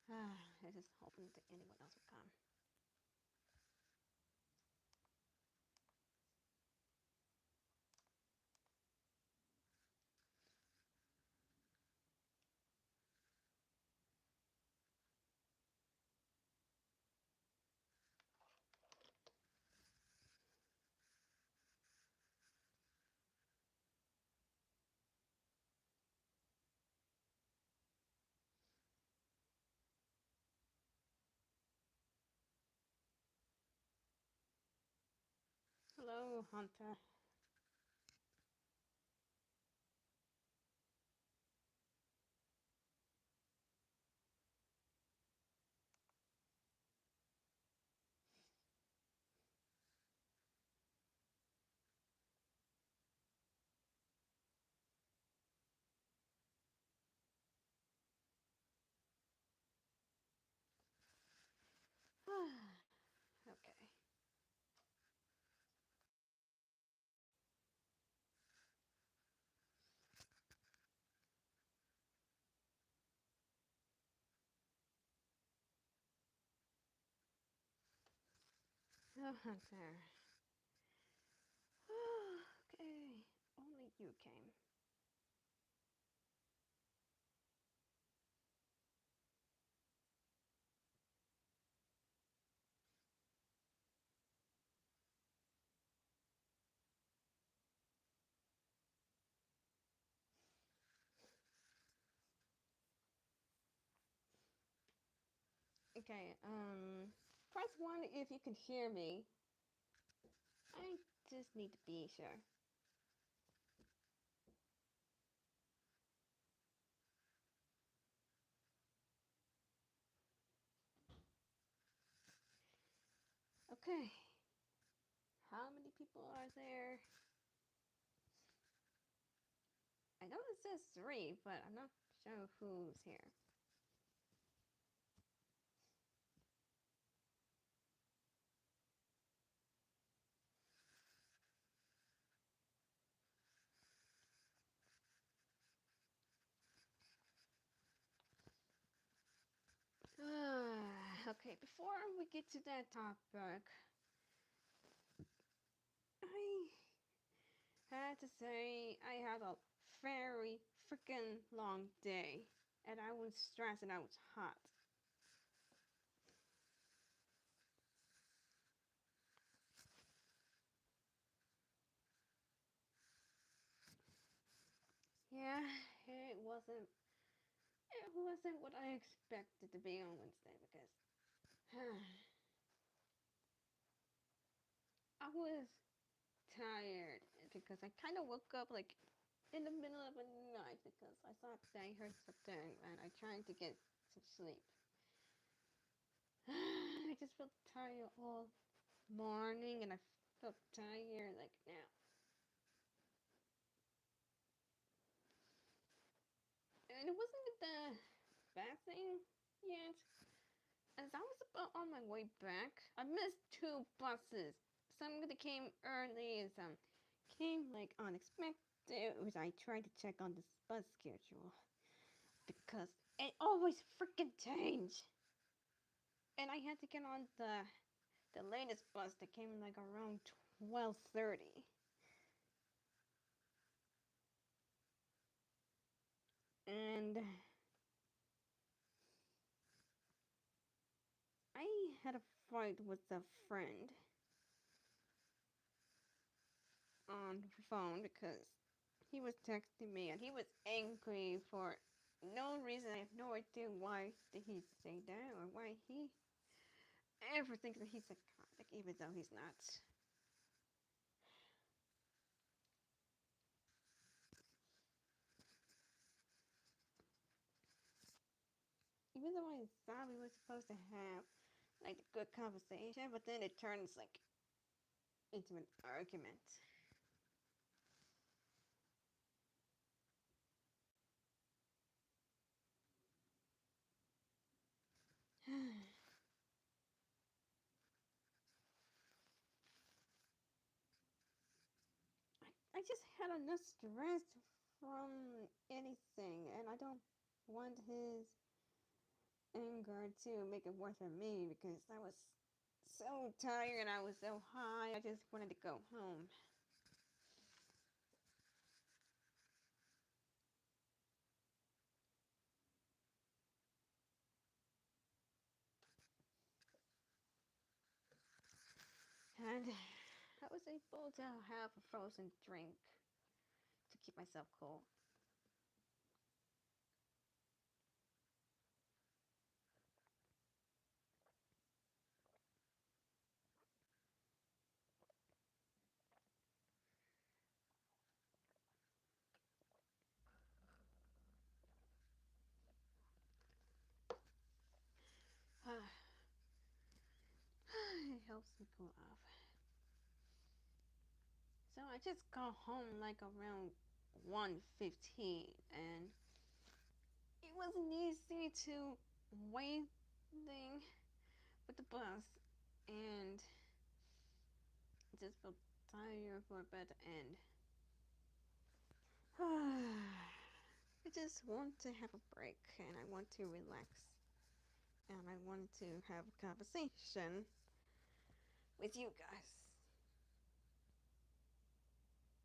I just hoping that anyone else will come. Hello, Hunter. Okay. Oh, Hunter. Okay. Only you came. Okay, press 1 if you can hear me. I just need to be sure. Okay. How many people are there? I know it says 3, but I'm not sure who's here. Okay, before we get to that topic, I had to say I had a very freaking long day, and I was stressed and I was hot. Yeah, it wasn't it wasn't what I expected to be on Wednesday because I was tired because I kind of woke up like in the middle of the night because I thought I heard something and I tried to get some sleep. I just felt tired all morning and I felt tired like now. And it wasn't the bad thing yet. As I was about on my way back, I missed 2 buses. Some that came early and some came like unexpected, which I tried to check on this bus schedule because it always freaking changed. And I had to get on the latest bus that came like around 12:30. And I had a fight with a friend on the phone because he was texting me and he was angry for no reason. I have no idea why did he say that or why he ever thinks that he's psychotic even though he's not. Even though I thought we were supposed to have like a good conversation, but then it turns like into an argument. I just had enough stress from anything, and I don't want his anger to make it worth for me because I was so tired. I was so high. I just wanted to go home. And I was able to have a frozen drink to keep myself cool. It helps me cool off. So I just got home like around 1:15, and it wasn't easy to waiting with the bus, and I just felt tired for a bit, and I just want to have a break, and I want to relax, and I want to have a conversation with you guys.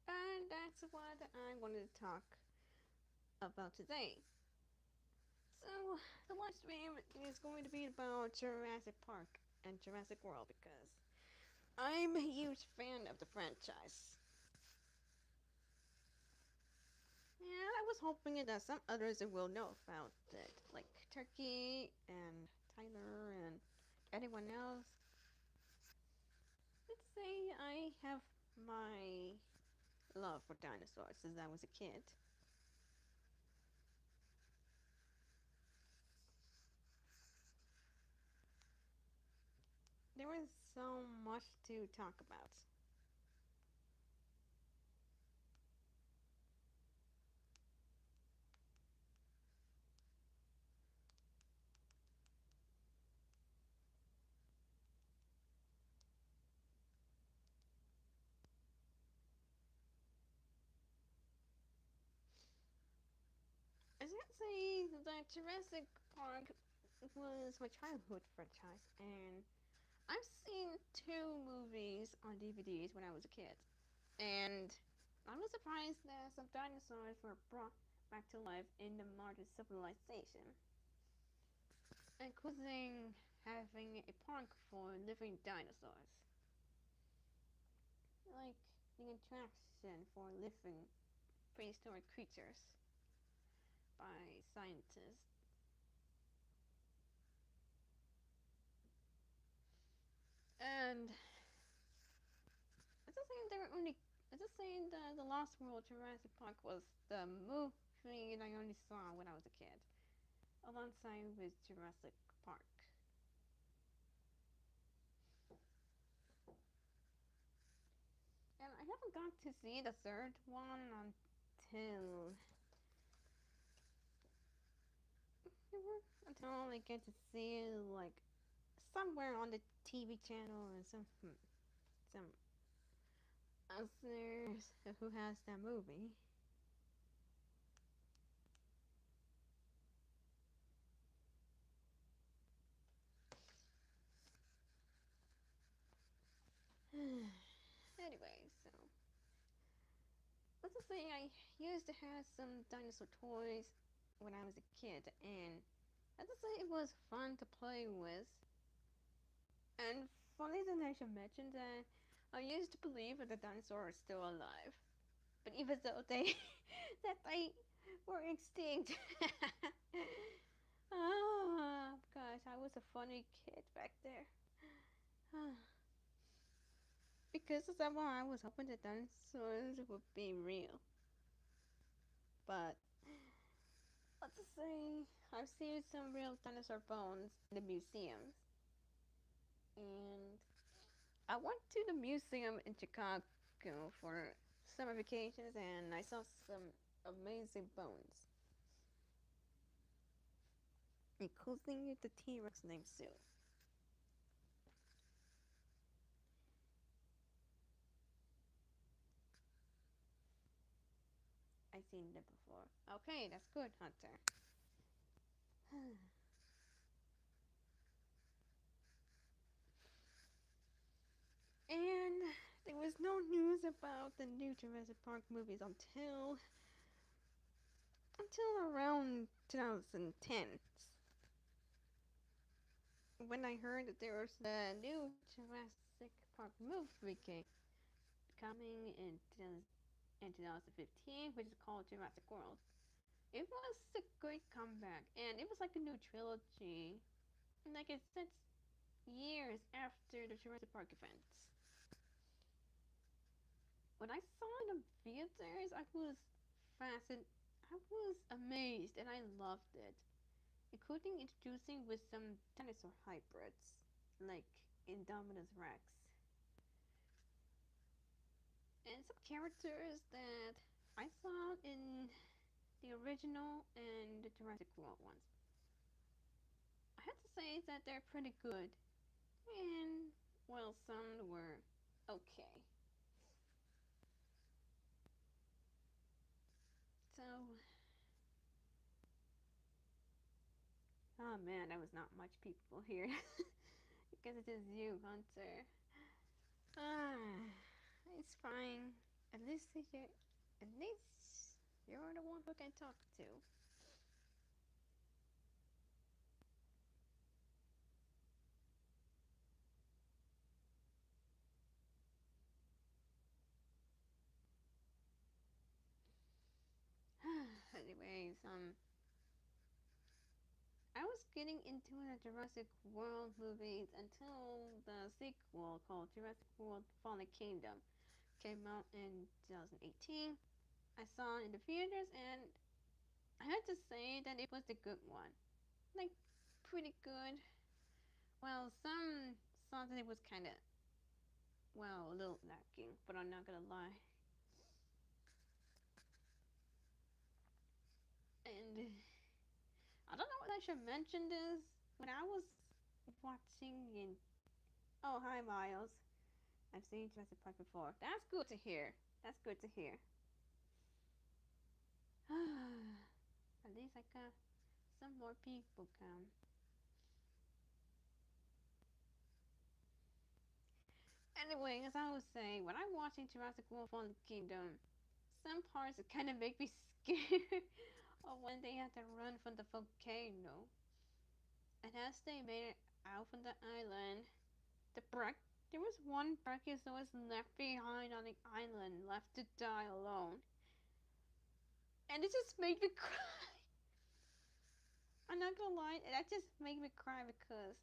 And that's what I wanted to talk about today. So, the live stream is going to be about Jurassic Park and Jurassic World because I'm a huge fan of the franchise. And I was hoping that some others will know about it, like Turkey and Tyler and anyone else. Let's say I have my love for dinosaurs since I was a kid. There was so much to talk about. I should say that Jurassic Park was my childhood franchise, and I've seen two movies on DVDs when I was a kid. And I was surprised that some dinosaurs were brought back to life in the modern civilization, including having a park for living dinosaurs, like the attraction for living prehistoric creatures by scientists. And I just saying there were only. I just saying the Lost World Jurassic Park was the movie that I only saw when I was a kid, alongside with Jurassic Park. And I haven't got to see the third one until I get to see it like somewhere on the TV channel or some others who has that movie. Anyway, so let's just say I used to have some dinosaur toys when I was a kid, and let's just say it was fun to play with. And funny that I should mention that I used to believe that the dinosaurs are still alive, but even though they that they were extinct. Oh gosh, I was a funny kid back there. Because somehow I was hoping that dinosaurs would be real. But let's just say I've seen some real dinosaur bones in the museums. And I went to the museum in Chicago for summer vacations and I saw some amazing bones, including the T Rex named Sue. I've seen them before. Okay, that's good, Hunter. about the new Jurassic Park movies until around 2010, when I heard that there was the new Jurassic Park movie coming in 2015, which is called Jurassic World. It was a great comeback, and it was like a new trilogy. Like it sets years after the Jurassic Park events. When I saw it in the theaters, I was fascinated. I was amazed, and I loved it, including introducing with some dinosaur hybrids, like Indominus Rex, and some characters that I saw in the original and the Jurassic World ones. I have to say that they're pretty good, and well, some were okay. So, oh man, there was not much people here because it is you, Hunter. Ah, it's fine. At least you're the one who can talk to. Anyways, I was getting into the Jurassic World movies until the sequel called Jurassic World Fallen Kingdom came out in 2018. I saw it in the theaters, and I had to say that it was the good one. Like, pretty good. Well, some thought that it was kind of, well, a little lacking, but I'm not gonna lie. And I don't know if I should mention this. When I was watching in. Oh, hi, Miles. I've seen Jurassic Park before. That's good to hear. That's good to hear. At least I got some more people come. Anyway, as I was saying, when I'm watching Jurassic World Fallen Kingdom, some parts kind of make me scared of when they had to run from the volcano. And as they made it out from the island, the there was one Brachiosaurus left behind on the island, left to die alone. And it just made me cry. I'm not gonna lie, that just made me cry because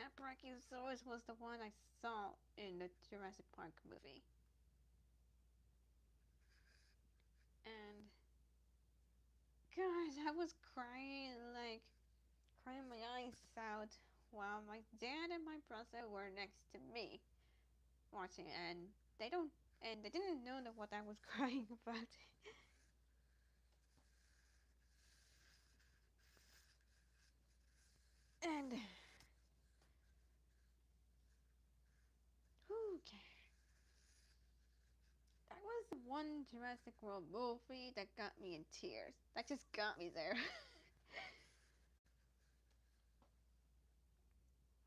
that Brachiosaurus was the one I saw in the Jurassic Park movie. And gosh, I was crying, like crying my eyes out while my dad and my brother were next to me watching, and they don't and they didn't know that what I was crying about. And okay, that was one Jurassic World movie that got me in tears. That just got me there.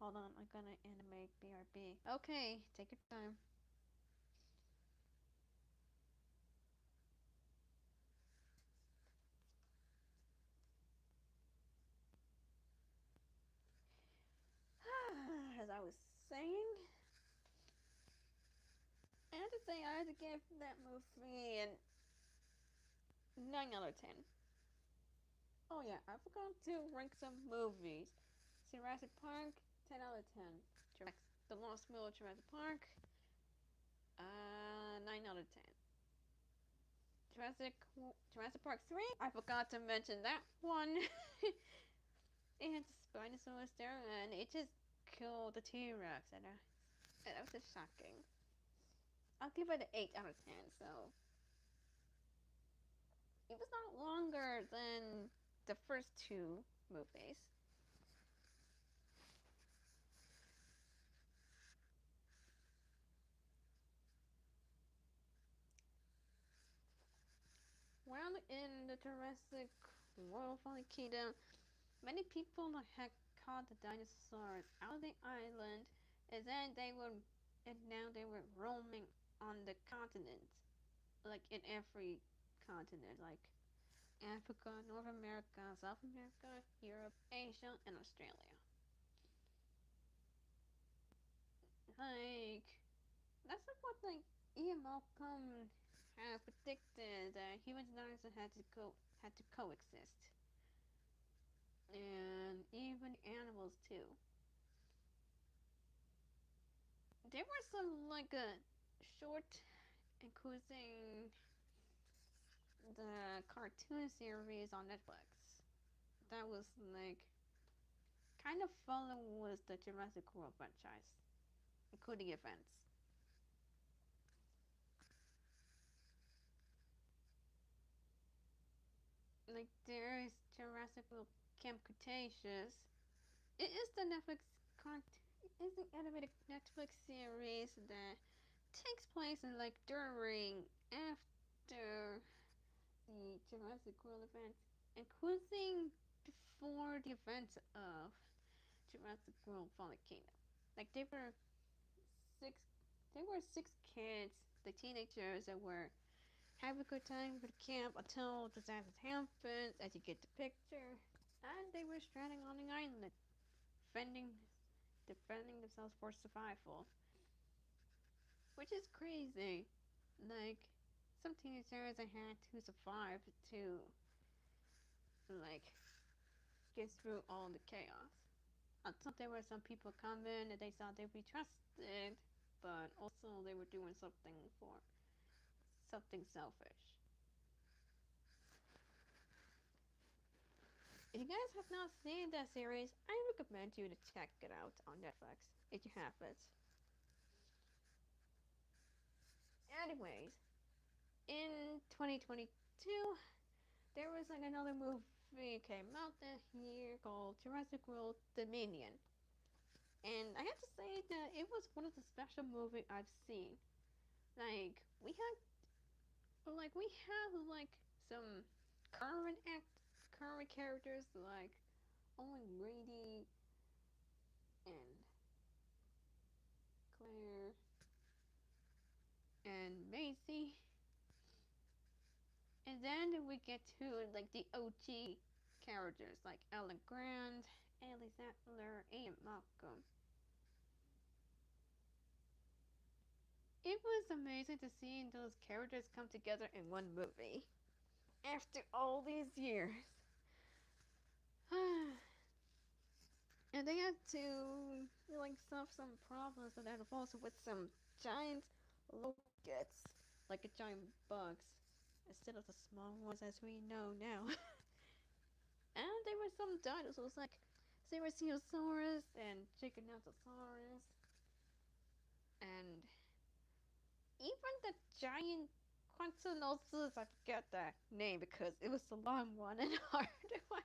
Hold on, I'm gonna animate BRB. Okay, take your time. As I was saying, I have to say I had to give that movie an 9 out of 10. Oh yeah, I forgot to rank some movies. Jurassic Park, 10 out of 10. The Lost Mill of Jurassic Park, 9 out of 10. Jurassic Park 3, I forgot to mention that one. It had the Spinosaurus there, and it just killed the T-Rex, and that was just shocking. I'll give it an 8 out of 10, so it was not longer than the first two movies. While in the Jurassic World Fallen Kingdom, many people had caught the dinosaurs out of the island, and then they were, and now they were roaming. on the continent, like in every continent, like Africa, North America, South America, Europe, Asia, and Australia. Like that's like what like Ian Malcolm had predicted that humans and dinosaurs had to coexist, and even animals too. There were some like a short including the cartoon series on Netflix that was like kind of follow with the Jurassic World franchise, including events. Like there is Jurassic World Camp Cretaceous. It is the Netflix it is the animated Netflix series that takes place in like during after the Jurassic World events, including before the events of Jurassic World Fallen Kingdom. Like six they were six kids, the teenagers that were having a good time with the camp until disasters happened, as you get the picture. And they were stranded on an island, defending defending themselves for survival. Which is crazy. Like some teenagers I had to survive to like get through all the chaos. Until there were some people come in and they thought they'd be trusted, but also they were doing something for something selfish. If you guys have not seen that series, I recommend you to check it out on Netflix if you have it. Anyways, in 2022, there was like another movie came out that year called Jurassic World Dominion. And I have to say that it was one of the special movies I've seen. Like we have like some current act current characters like Owen Grady and Claire and Macy. And then we get to like the OG characters like Ellen Grant, Ellie Sattler, and Malcolm. It was amazing to see those characters come together in one movie after all these years. And they had to like solve some problems that had also with some giant locusts, like a giant bugs, instead of the small ones as we know now. And there were some dinosaurs like Ceratosaurus and Giganotosaurus, and even the giant Quantonosus. I forget that name because it was a long one and hard to find.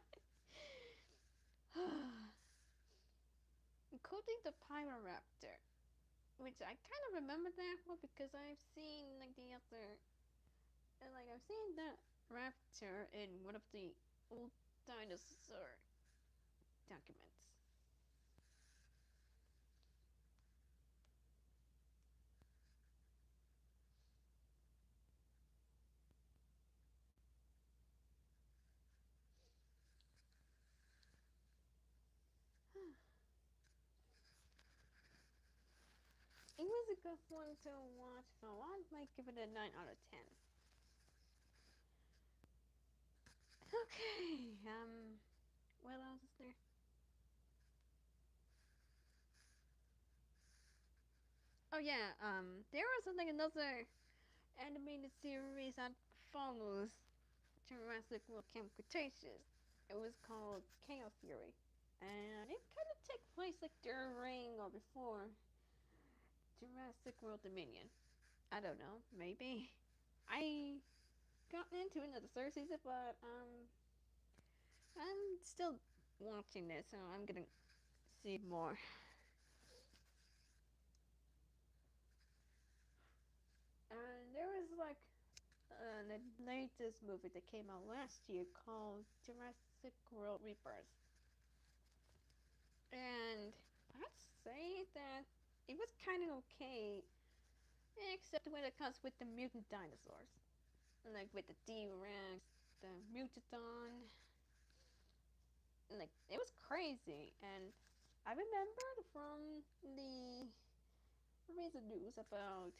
Including the Pyroraptor, which I kind of remember that one because I've seen like the other, like I've seen that raptor in one of the old dinosaur documents. It was a good one to watch, so I might give it a 9 out of 10. Okay, what else is there? Oh yeah, there was something another animated series that follows Jurassic World Camp Cretaceous. It was called Chaos Theory, and it kind of took place like during or before Jurassic World Dominion. I don't know, maybe. I got into it in the third season, but I'm still watching this, so I'm gonna see more. And there was like the latest movie that came out last year called Jurassic World Rebirth. And I'd say that it was kind of okay. except when it comes with the mutant dinosaurs, like with the T-Rex, the Mutadon. Like it was crazy, and I remembered from the recent news about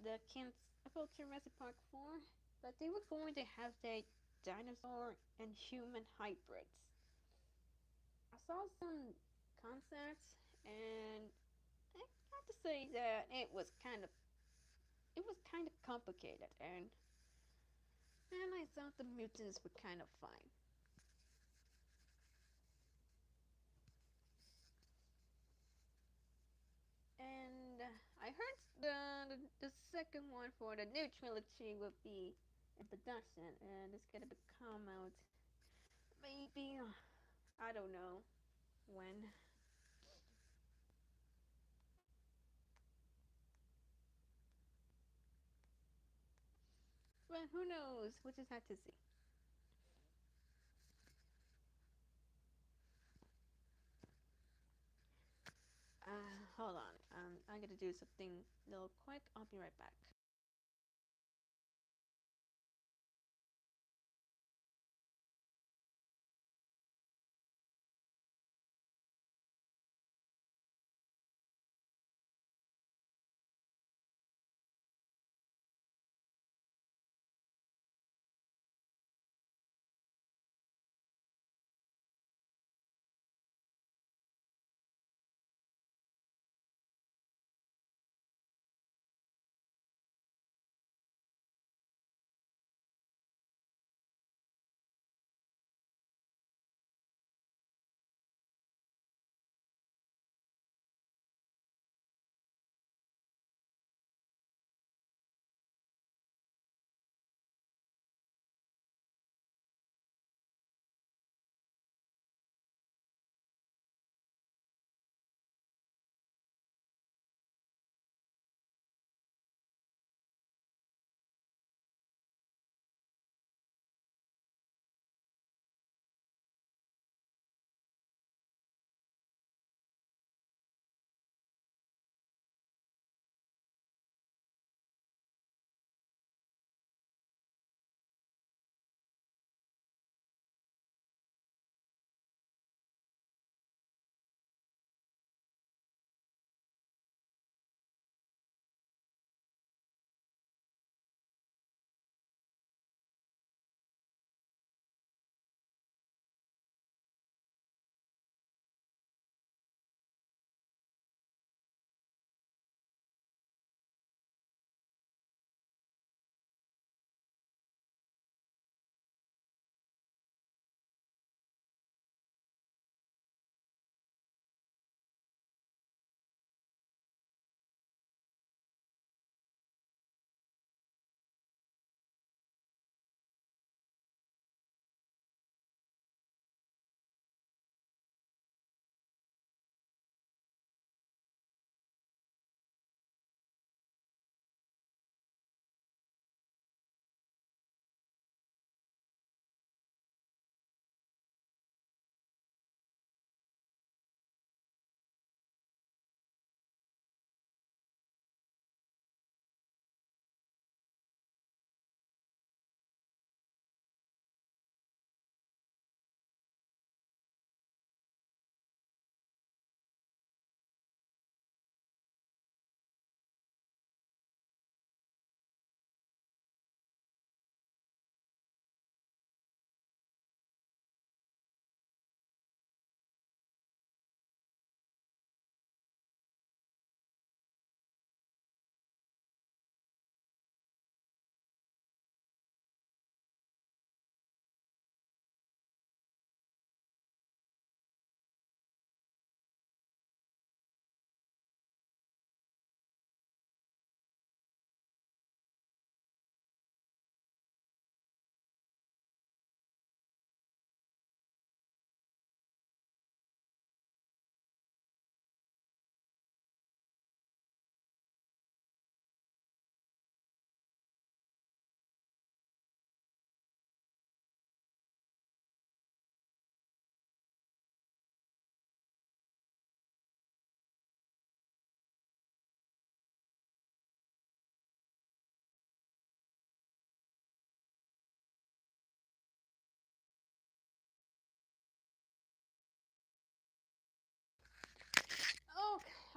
the cans about Jurassic Park 4 that they were going to have the dinosaur and human hybrids. I saw some concepts, and I have to say that it was kind of complicated, and I thought the mutants were kind of fine. And I heard the second one for the new trilogy will be in production, and it's gonna come out maybe I don't know when, but who knows? We'll just have to see. Hold on. I'm gonna do something real quick. I'll be right back.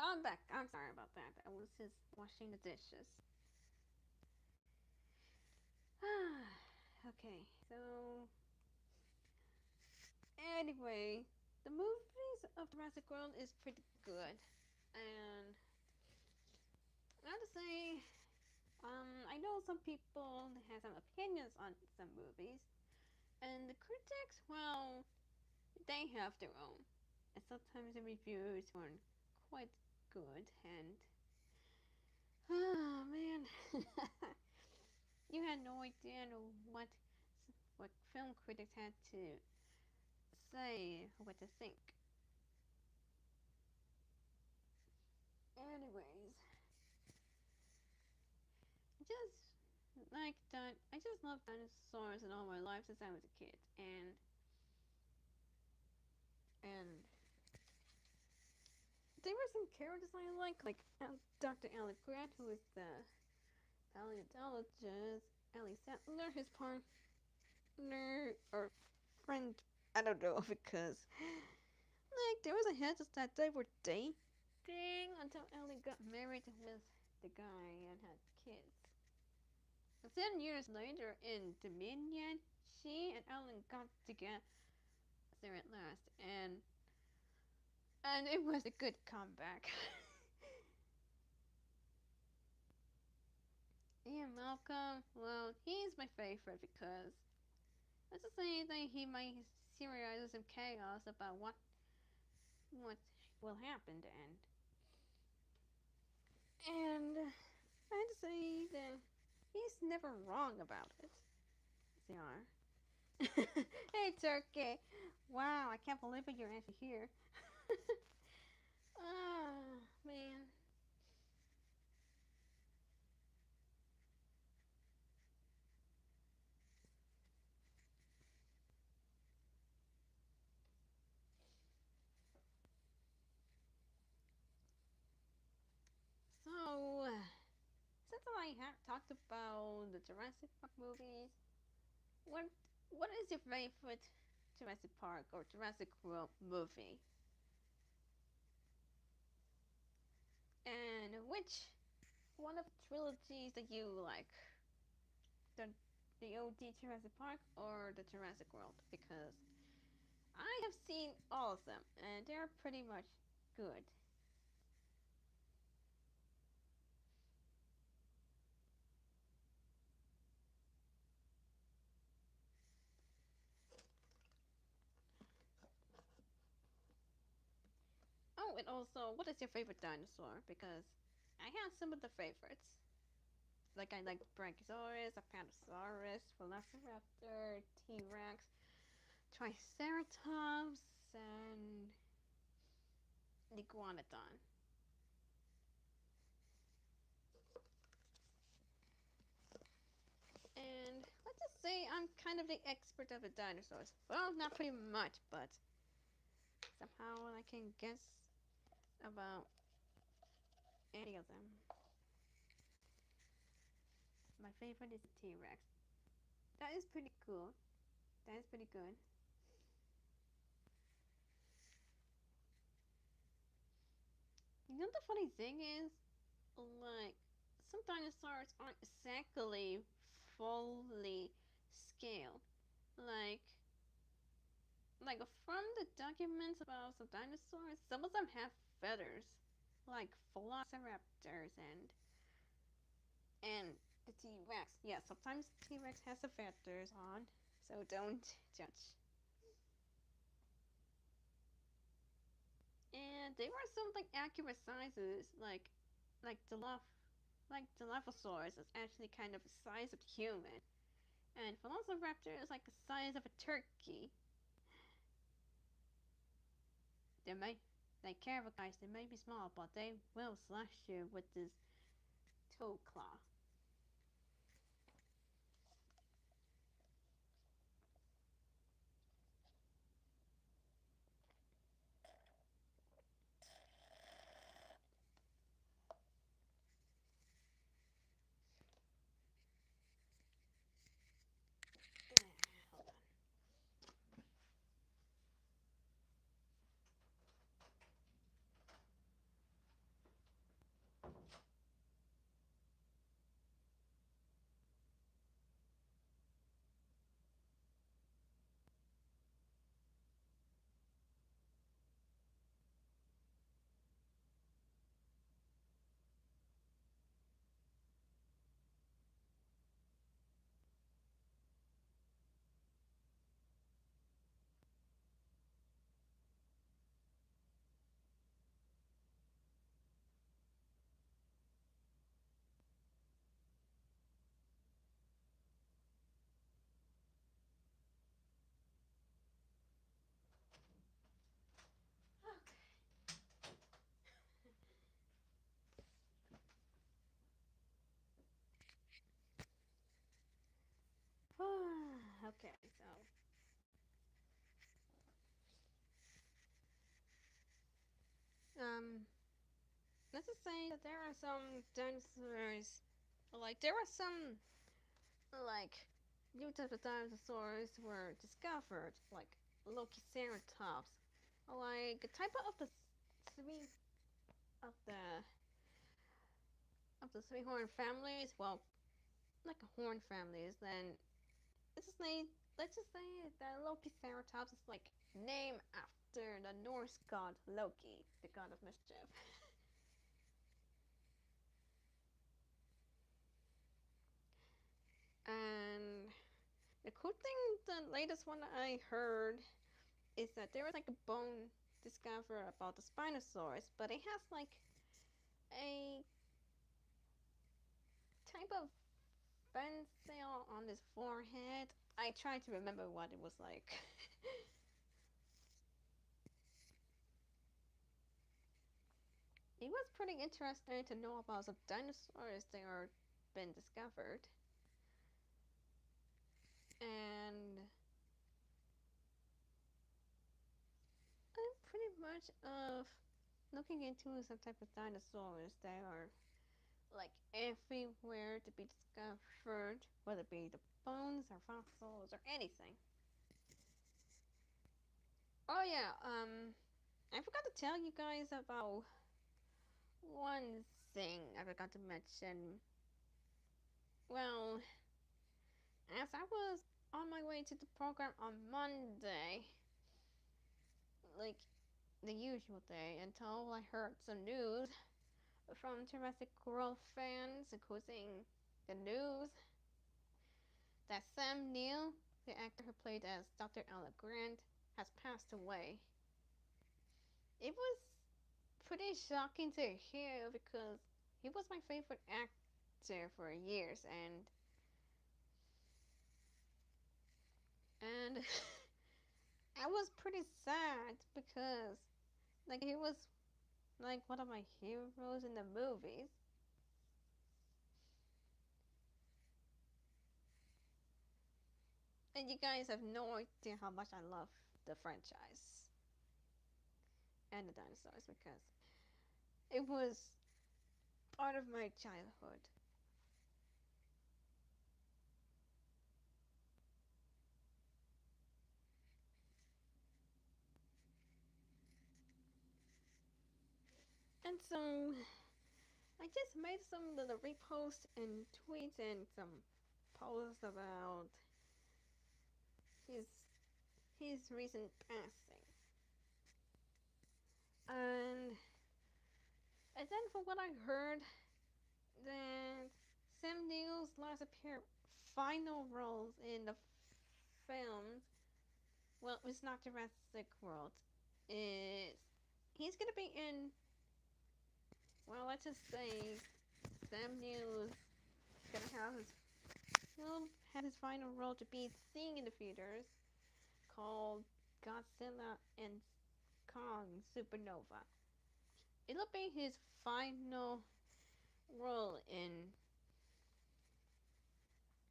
I'm back. I'm sorry about that. I was just washing the dishes. Okay, so anyway, the movies of Jurassic World is pretty good, and I have to say, I know some people have some opinions on some movies, and the critics, well, they have their own, and sometimes the reviews aren't quite good, and oh man, you had no idea what film critics had to say, what to think. Anyways, just like that, I just love dinosaurs and all my life since I was a kid, and there were some characters I like Dr. Alan Grant, who is the paleontologist, Ellie Sattler, his partner or friend. I don't know because like there was a hint that they were dating until Ellie got married with the guy and had kids. And 10 years later in Dominion, she and Ellen got together at last, and it was a good comeback. Ian Malcolm, well, he's my favorite because let's just say that he might serialize some chaos about what will happen, and I had to say that he's never wrong about it. They are. Hey, Turkey! Wow, I can't believe it. You're actually here. Ah, man. So, since I have talked about the Jurassic Park movies, what what is your favorite Jurassic Park or Jurassic World movie? And which one of the trilogies that you like? The the OG Jurassic Park or the Jurassic World? Because I have seen all of them and they're pretty much good. Oh, and also, what is your favorite dinosaur? Because I have some of the favorites. Like I like Brachiosaurus, Apatosaurus, Velociraptor, T Rex, Triceratops, and Iguanodon. And let's just say I'm kind of the expert of the dinosaurs. Well, not pretty much, but somehow I can guess about any of them. My favorite is the T Rex. That is pretty cool. That is pretty good. You know the funny thing is, like some dinosaurs aren't exactly fully scaled. Like like from the documents about some dinosaurs, some of them have feathers, like velociraptors and the T Rex. Yeah, sometimes T Rex has the feathers on, so don't judge. And they were some like accurate sizes, like the Dilophosaurus is actually kind of the size of a human, and Velociraptor is like the size of a turkey. They may, like caribou guys, they may be small, but they will slash you with this toe claw. Hold on. Okay, so um, let's just say that there are some dinosaurs, like there are some like new types of dinosaurs were discovered, like Lokiceratops, like a type three of the three horn families. Well, like a horn families. Then let's just say let's just say that Lokiceratops is like named after the Norse god Loki, the god of mischief. And the cool thing, the latest one I heard is that there was like a bone discovered about the Spinosaurus, but it has like a type of pencil on his forehead. I tried to remember what it was like. It was pretty interesting to know about some dinosaurs that are been discovered, and I'm pretty much of looking into some type of dinosaurs that are like everywhere to be discovered, whether it be the bones or fossils or anything. Oh yeah, I forgot to tell you guys about one thing I forgot to mention. Well, as I was on my way to the program on Monday, like the usual day, until I heard some news from Jurassic World fans, including the news that Sam Neill, the actor who played as Dr. Ella Grant, has passed away. It was pretty shocking to hear because he was my favorite actor for years, and I was pretty sad because like he was like one of my heroes in the movies. And you guys have no idea how much I love the franchise and the dinosaurs because it was part of my childhood. And so I just made some little reposts and tweets and some posts about his his recent passing. And then from what I heard, that Sam Neill's last final roles in the film, well, it's not Jurassic World. Is he's gonna be in? Well, let's just say Sam Neill's gonna have his he'll have his final role to be seen in the theaters, called Godzilla and Kong Supernova. It'll be his final role in.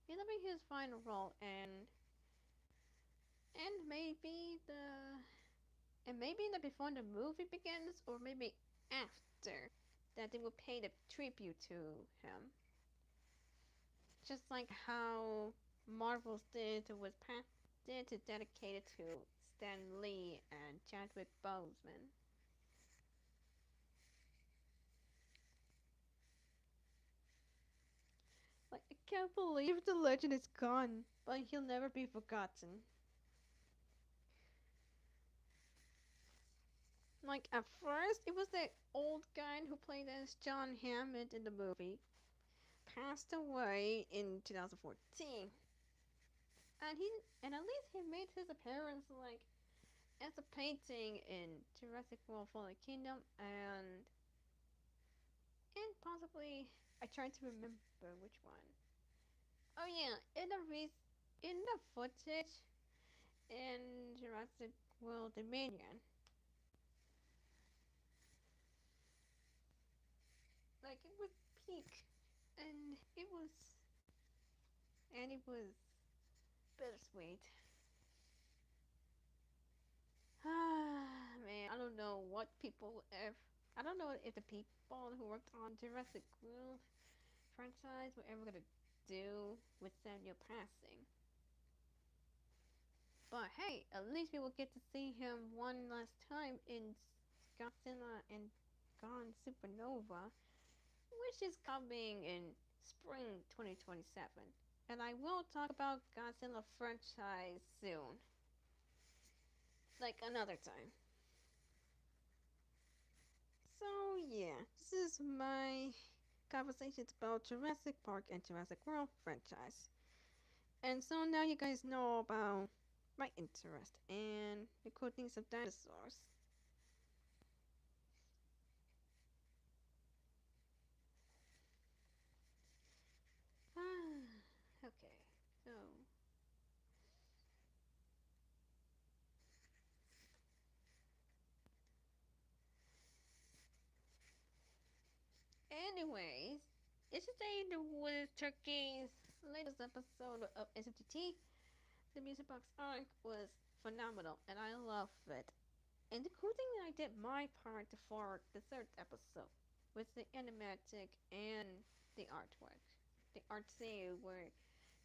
It'll be his final role, and maybe the before the movie begins, or maybe after, that they will pay the tribute to him, just like how Marvel's did to dedicate it to Stan Lee and Chadwick Boseman. Like, I can't believe the legend is gone, but he'll never be forgotten. Like, at first, it was the old guy who played as John Hammond in the movie, passed away in 2014. And at least he made his appearance, like, as a painting in Jurassic World Fallen Kingdom, and possibly, I tried to remember which one. Oh yeah, in the footage in Jurassic World Dominion, like it was peak, and it was bittersweet. Man, I don't know what people if I don't know if the people who worked on Jurassic World franchise were ever gonna do with Samuel passing. But hey, at least we will get to see him one last time in Godzilla and Gone Supernova, which is coming in spring 2027. And I will talk about Godzilla franchise soon, like another time. So yeah, this is my conversations about Jurassic Park and Jurassic World franchise. And so now you guys know about my interest and the cool things of dinosaurs. Okay, so anyways, it's today with Turkey's latest episode of SMTT. The music box arc was phenomenal and I love it. And the cool thing that I did my part for the third episode was the animatic and the artwork. The art scene where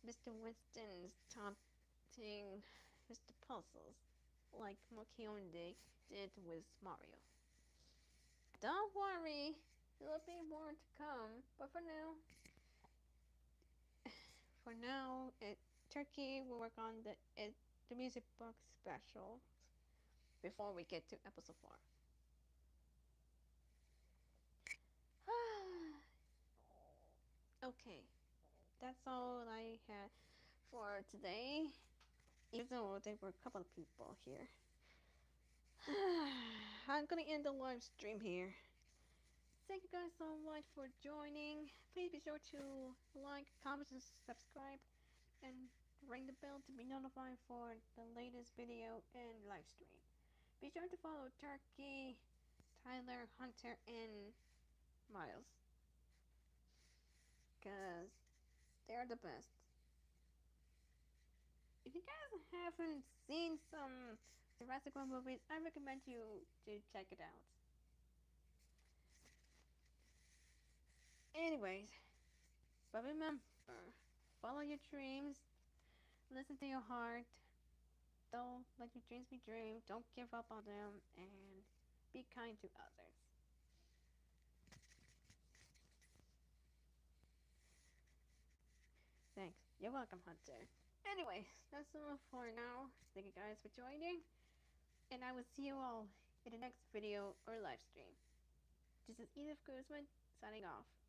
Mr. Winston's taunting Mr. Puzzles like Mokionde did with Mario. Don't worry, there'll be more to come, but for now, Turkey will work on the music box special before we get to episode 4. Okay, that's all I had for today. Even though there were a couple of people here. I'm gonna end the live stream here. Thank you guys so much for joining. Please be sure to like, comment, and subscribe, and ring the bell to be notified for the latest video and live stream. Be sure to follow Turkey, Tyler, Hunter, and Miles, because they're the best. If you guys haven't seen some Jurassic World movies, I recommend you to check it out. Anyways, but remember, follow your dreams, listen to your heart, don't let your dreams be dreamed, don't give up on them, and be kind to others. Thanks. You're welcome, Hunter. Anyway, that's all for now. Thank you guys for joining, and I will see you all in the next video or live stream. This is Edith Guzman signing off.